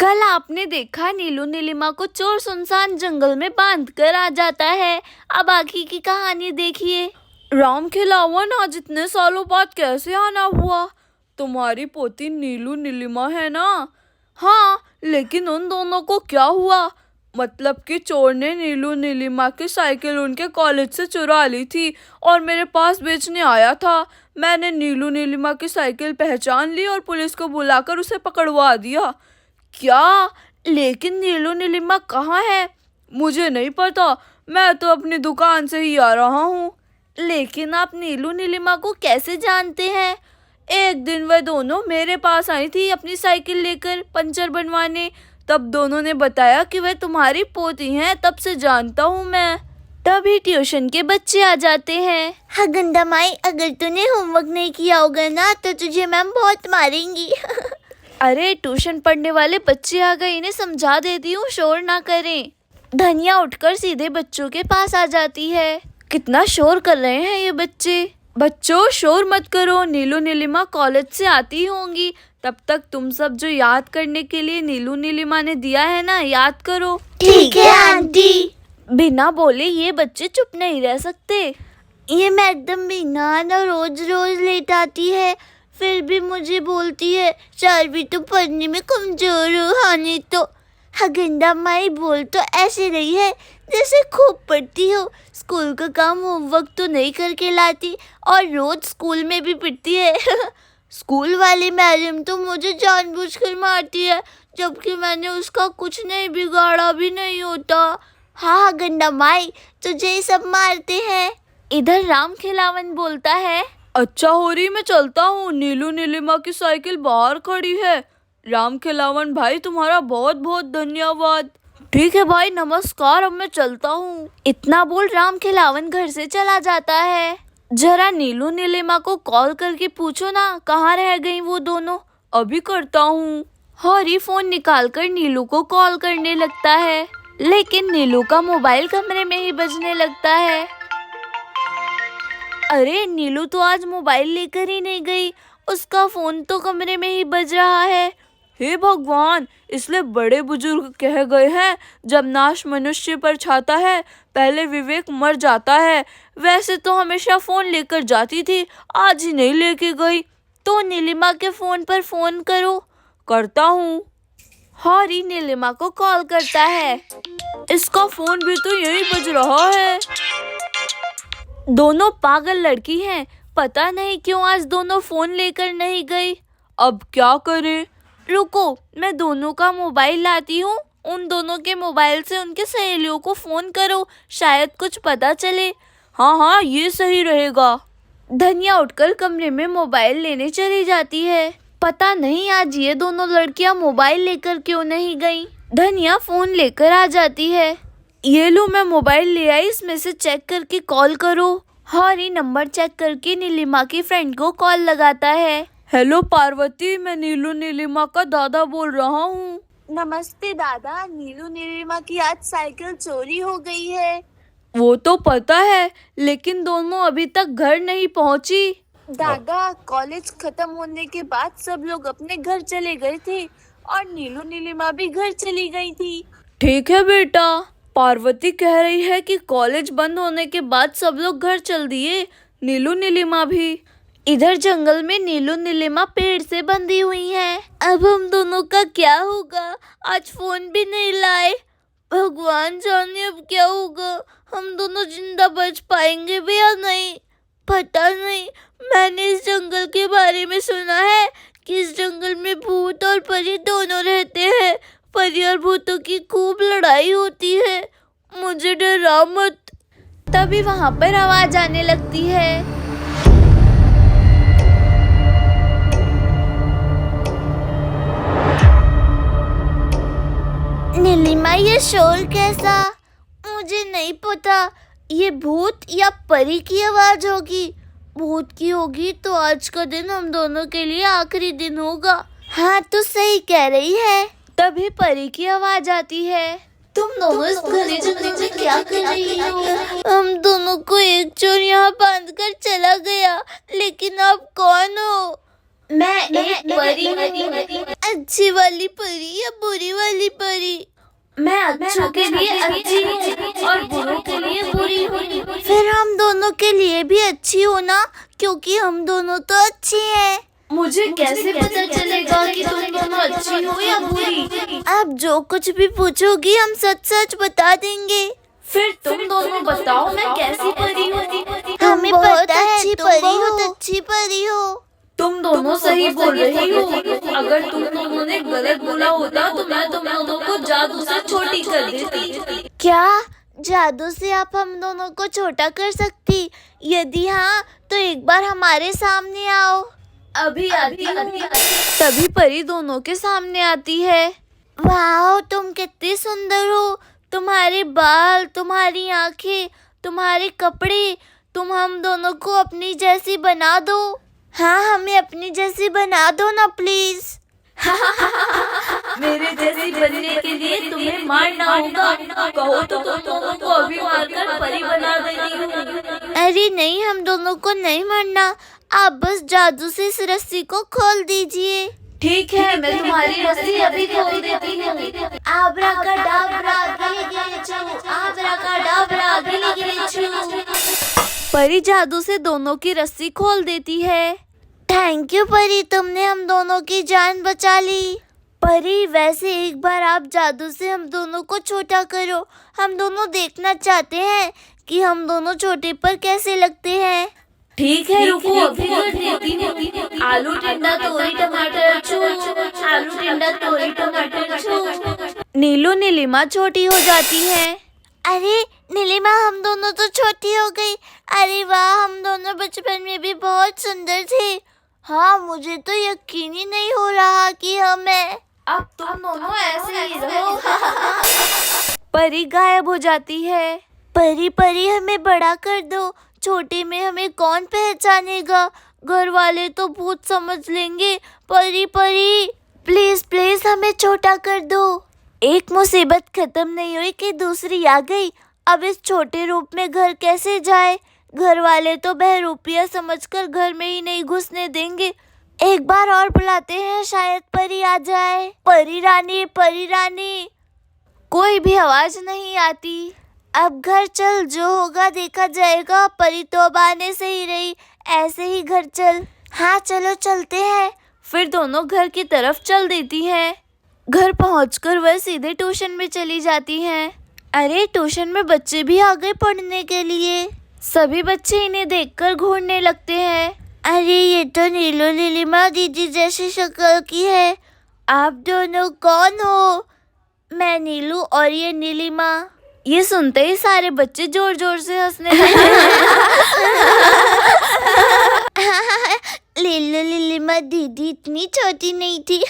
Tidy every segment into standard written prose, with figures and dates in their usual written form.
कल आपने देखा नीलू नीलिमा को चोर सुनसान जंगल में बांध कर आ जाता है। अब आगे की कहानी देखिए। राम खिलावन आज इतने सालों बाद कैसे आना हुआ? तुम्हारी पोती नीलू नीलिमा है ना? हाँ, लेकिन उन दोनों को क्या हुआ? मतलब कि चोर ने नीलू नीलिमा की साइकिल उनके कॉलेज से चुरा ली थी और मेरे पास बेचने आया था। मैंने नीलू नीलिमा की साइकिल पहचान ली और पुलिस को बुलाकर उसे पकड़वा दिया। क्या? लेकिन नीलू नीलिमा कहाँ है? मुझे नहीं पता, मैं तो अपनी दुकान से ही आ रहा हूँ। लेकिन आप नीलू नीलिमा को कैसे जानते हैं? एक दिन वह दोनों मेरे पास आई थी अपनी साइकिल लेकर पंचर बनवाने। तब दोनों ने बताया कि वह तुम्हारी पोती हैं, तब से जानता हूँ मैं। तभी ट्यूशन के बच्चे आ जाते हैं। हाँ गंदा माई, अगर तूने होमवर्क नहीं किया होगा ना तो तुझे मैम बहुत मारेंगी। अरे ट्यूशन पढ़ने वाले बच्चे आ गए, इन्हें समझा देती हूँ, शोर ना करें। धनिया उठकर सीधे बच्चों के पास आ जाती है। कितना शोर कर रहे हैं ये बच्चे। बच्चों शोर मत करो, नीलू नीलिमा कॉलेज से आती होंगी। तब तक तुम सब जो याद करने के लिए नीलू नीलिमा ने दिया है ना, याद करो। ठीक है आंटी। बिना बोले ये बच्चे चुप नहीं रह सकते। ये मैडम भी ना रोज रोज लेट आती है, फिर भी मुझे बोलती है चारवी तो पढ़ने में कमजोर हो। हानि तो हगंदा माई बोल तो ऐसे रही है जैसे खूब पढ़ती हो। स्कूल का काम होमवर्क तो नहीं करके लाती और रोज स्कूल में भी पिटती है। स्कूल वाली मैडम तो मुझे जानबूझकर मारती है, जबकि मैंने उसका कुछ नहीं बिगाड़ा भी नहीं होता। हाँ गंदा माई, तुझे ही सब मारते हैं। इधर राम खिलावन बोलता है, अच्छा हो रही, मैं चलता हूँ। नीलू नीलिमा की साइकिल बाहर खड़ी है। राम खिलावन भाई तुम्हारा बहुत बहुत धन्यवाद। ठीक है भाई, नमस्कार, अब मैं चलता हूँ। इतना बोल राम खिलावन घर से चला जाता है। जरा नीलू नीलिमा को कॉल करके पूछो ना, कहाँ रह गई वो दोनों। अभी करता हूँ। हरी फोन निकालकर नीलू को कॉल करने लगता है, लेकिन नीलू का मोबाइल कमरे में ही बजने लगता है। अरे नीलू तो आज मोबाइल लेकर ही नहीं गई, उसका फोन तो कमरे में ही बज रहा है। हे भगवान, इसलिए बड़े बुजुर्ग कह गए हैं, जब नाश मनुष्य पर छाता है पहले विवेक मर जाता है। वैसे तो हमेशा फोन लेकर जाती थी, आज ही नहीं लेके गई। तो नीलिमा के फोन पर फोन करो। करता हूँ। हरी नीलिमा को कॉल करता है। इसका फोन भी तो यही बज रहा है। दोनों पागल लड़की हैं, पता नहीं क्यों आज दोनों फोन लेकर नहीं गई। अब क्या करें? रुको, मैं दोनों का मोबाइल लाती हूँ। उन दोनों के मोबाइल से उनके सहेलियों को फोन करो, शायद कुछ पता चले। हाँ, ये सही रहेगा। धनिया उठकर कमरे में मोबाइल लेने चली जाती है। पता नहीं आज ये दोनों लड़कियां मोबाइल लेकर क्यों नहीं गईं। धनिया फोन लेकर आ जाती है। ये लो, मैं मोबाइल ले आई, इसमें से चेक करके कॉल करो। हरी नंबर चेक करके नीलिमा की फ्रेंड को कॉल लगाता है। हेलो पार्वती, मैं नीलू नीलिमा का दादा बोल रहा हूँ। नमस्ते दादा, नीलू नीलिमा की आज साइकिल चोरी हो गई है। वो तो पता है, लेकिन दोनों अभी तक घर नहीं पहुँची। दादा, कॉलेज खत्म होने के बाद सब लोग अपने घर चले गए थे और नीलू नीलिमा भी घर चली गई थी। ठीक है बेटा, पार्वती कह रही है कि कॉलेज बंद होने के बाद सब लोग घर चल दिए, नीलू नीलिमा भी। इधर जंगल में नीलू नीलिमा पेड़ से बंधी हुई हैं। अब हम दोनों का क्या होगा? आज फोन भी नहीं लाए। भगवान जाने अब क्या होगा, हम दोनों जिंदा बच पाएंगे भी या नहीं, पता नहीं। मैंने इस जंगल के बारे में सुना है कि इस जंगल में भूत और परी दोनों रहते हैं। परी और भूतों की खूब लड़ाई होती है, मुझे डरा मत। तभी वहां पर आवाज आने लगती है। नीलिमा, ये शोर कैसा? मुझे नहीं पता, ये भूत या परी की आवाज होगी। भूत की होगी तो आज का दिन हम दोनों के लिए आखिरी दिन होगा। हाँ, तो सही कह रही है। तभी परी की आवाज आती है। तुम दोनों इस घने जंगल में क्या कर रही हो? हम दोनों को एक चोर यहाँ बांध कर चला गया, लेकिन आप कौन हो? मैं एक परी हूँ। अच्छी वाली परी या बुरी वाली परी? मैं अच्छों के लिए अच्छी हूँ और बुरों के लिए बुरी हूँ। फिर हम दोनों के लिए भी अच्छी हो ना, क्योंकि हम दोनों तो अच्छी हैं। मुझे कैसे पता चलेगा कि तुम दोनों अच्छी हो या बुरी? आप जो कुछ भी पूछोगी हम सच सच बता देंगे। फिर तुम दोनों बताओ मैं कैसी परी हूँ? हमें पता है तुम बहुत अच्छी परी हो। तुम दोनों सही बोल रही हो। अगर तुम दोनों ने गलत बोला होता तो मैं तुम दोनों को जादू से छोटी कर देती। क्या जादू से आप हम दोनों को छोटा कर सकती? यदि हाँ तो एक बार हमारे सामने आओ। अभी आती हूँ। तभी परी दोनों के सामने आती है। वाह, तुम कितनी सुंदर हो। तुम्हारे बाल, तुम्हारी आंखें, तुम्हारे कपड़े, तुम हम दोनों को अपनी जैसी बना दो। हाँ, हमें अपनी जैसी बना दो ना प्लीज। मेरे जैसी बनने के लिए तुम्हें मारना होगा। कहो तो तुम दोनों को अभी मारकर परी बना देती हूँ। अरे नहीं, हम दोनों को नहीं मारना। आप बस जादू से इस रस्सी को खोल दीजिए। ठीक है, मैं तुम्हारी रस्सी अभी खोल देती हूँ। आब्राकाडाब्रा, गिली गिली छू, आब्राकाडाब्रा, गिली गिली छू। परी जादू से दोनों की रस्सी खोल देती है। थैंक यू परी, तुमने हम दोनों की जान बचा ली। परी, वैसे एक बार आप जादू से हम दोनों को छोटा करो। हम दोनों देखना चाहते हैं कि हम दोनों छोटे पर कैसे लगते हैं। ठीक है, रुको अभी कर देती हूँ। आलू टिंडा तोरी टमाटर छू, आलू टिंडा तोरी टमाटर छू। नीलू नीलिमा छोटी हो जाती है। अरे नीलिमा, हम दोनों तो छोटी हो गई। अरे वाह, हम दोनों बचपन में भी बहुत सुंदर थे। हाँ, मुझे तो यकीन ही नहीं हो रहा कि हम हैं। अब तुम दोनों ऐसे ही रहो। परी गायब हो जाती है। परी परी, हमें बड़ा कर दो। छोटे में हमें कौन पहचानेगा? घर वाले तो भूत समझ लेंगे। परी परी, प्लीज प्लीज हमें छोटा कर दो। एक मुसीबत खत्म नहीं हुई कि दूसरी आ गई। अब इस छोटे रूप में घर कैसे जाए? घर वाले तो बहरूपिया समझकर घर में ही नहीं घुसने देंगे। एक बार और बुलाते हैं, शायद परी आ जाए। परी रानी, परी रानी। कोई भी आवाज नहीं आती। अब घर चल, जो होगा देखा जाएगा। परी तो अब आने से ही रही, ऐसे ही घर चल। हाँ चलो चलते हैं। फिर दोनों घर की तरफ चल देती हैं। घर पहुंचकर वह सीधे ट्यूशन में चली जाती हैं। अरे, ट्यूशन में बच्चे भी आ गए पढ़ने के लिए। सभी बच्चे इन्हें देखकर घूरने लगते हैं। अरे, ये तो नीलू नीलिमा दीदी जैसी शक्ल की है। आप दोनों कौन हो? मैं नीलू और ये नीलिमा। ये सुनते ही सारे बच्चे जोर जोर से हंसने लगे। नीलू नीलिमा दीदी इतनी छोटी नहीं थी।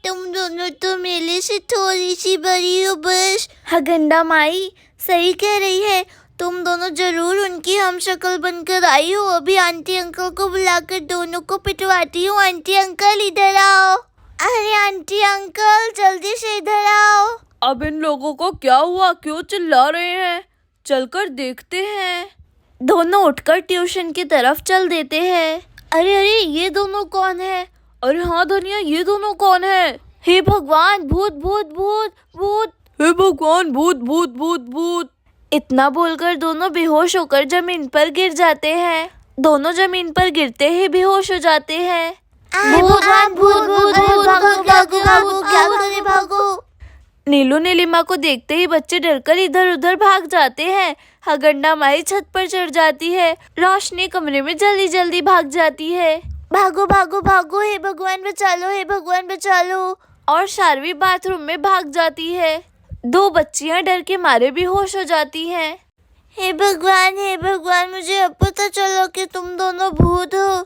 तुम दोनों तो मेरे से थोड़ी सी बड़ी हो बस। हगंडा माई सही कह रही है। तुम दोनों जरूर उनकी हम शक्ल बनकर आई हो। अभी आंटी अंकल को बुलाकर दोनों को पिटवाती हूँ। आंटी अंकल इधर आओ। अरे आंटी अंकल, जल्दी से इधर आओ। अब इन लोगों को क्या हुआ? क्यों चिल्ला रहे हैं? चलकर देखते हैं। दोनों उठकर ट्यूशन की तरफ चल देते हैं। अरे अरे, ये दोनों कौन है? अरे हाँ धनिया, ये दोनों कौन है? हे भगवान, भूत भूत भूत भूत। हे भगवान, भूत भूत भूत भूत। इतना बोलकर दोनों बेहोश होकर जमीन पर गिर जाते हैं। दोनों जमीन पर गिरते ही बेहोश हो जाते हैं। भगवान, भूत भूत भूत, भागो भागो भागो, क्या करें, भागो। नीलू नीलिमा को देखते ही बच्चे डरकर इधर उधर भाग जाते हैं। हगंडा माई छत पर चढ़ जाती है। रोशनी कमरे में जल्दी जल्दी भाग जाती है। भागो भागो भागो, हे भगवान बचा लो, हे भगवान बचा लो। और शार्वी बाथरूम में भाग जाती है। दो बच्चियां डर के मारे बेहोश हो जाती हैं। हे भगवान, मुझे अब पता चलो कि तुम दोनों भूत हो।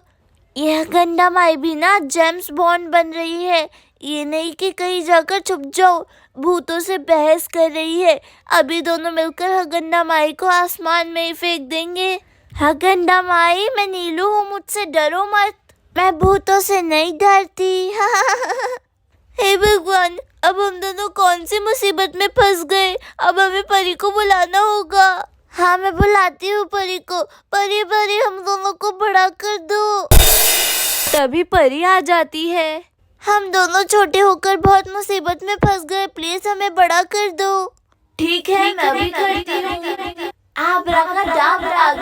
यह गंदा माई भी ना जेम्स बॉन्ड बन रही है। ये नहीं कि कहीं जाकर छुप जाओ, भूतों से बहस कर रही है। अभी दोनों मिलकर हगंडा माई को आसमान में ही फेंक देंगे। हगंडा माई, मैं नीलू हूँ, मुझसे डरो मत। मैं भूतों से नहीं डरती। हे भगवान, अब हम दोनों कौन सी मुसीबत में फंस गए। अब हमें परी को बुलाना होगा। हाँ, मैं बुलाती हूँ परी को। परी परी, हम दोनों को बड़ा कर दो। तभी परी आ जाती है। हम दोनों छोटे होकर बहुत मुसीबत में फंस गए, प्लीज हमें बड़ा कर दो। ठीक है, मैं भी करती हूँ। आब्राकाडाब्रा,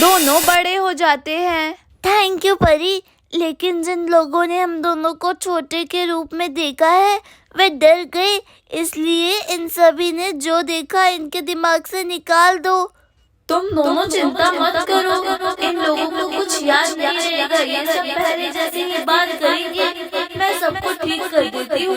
दोनों बड़े हो जाते हैं। थैंक यू परी, लेकिन जिन लोगों ने हम दोनों को छोटे के रूप में देखा है वे डर गए, इसलिए इन सभी ने जो देखा इनके दिमाग से निकाल दो। तुम दोनों चिंता मत करो, इन लोगों को कुछ याद नहीं रहेगा, ये सब पहले जैसे ही बात करेंगे, मैं सबको ठीक कर देती हूँ।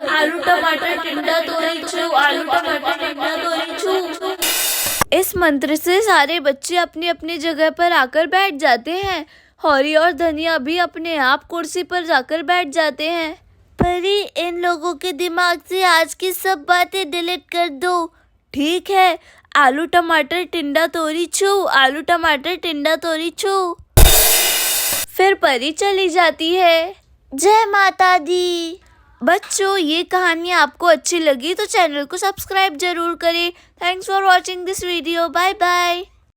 आलू टमाटर टिंडा तोरी छू, आलू टमाटर टिंडा तोरी छू। इस मंत्र से सारे बच्चे अपनी अपनी जगह पर आकर बैठ जाते हैं। हौरी और धनिया भी अपने आप कुर्सी पर जाकर बैठ जाते हैं। परी, इन लोगों के दिमाग से आज की सब बातें डिलीट कर दो। ठीक है, आलू टमाटर टिंडा तोरी छू, आलू टमाटर टिंडा तोरी छू। फिर परी चली जाती है। जय माता दी। बच्चों, ये कहानी आपको अच्छी लगी तो चैनल को सब्सक्राइब जरूर करें। Thanks for watching this video. Bye bye.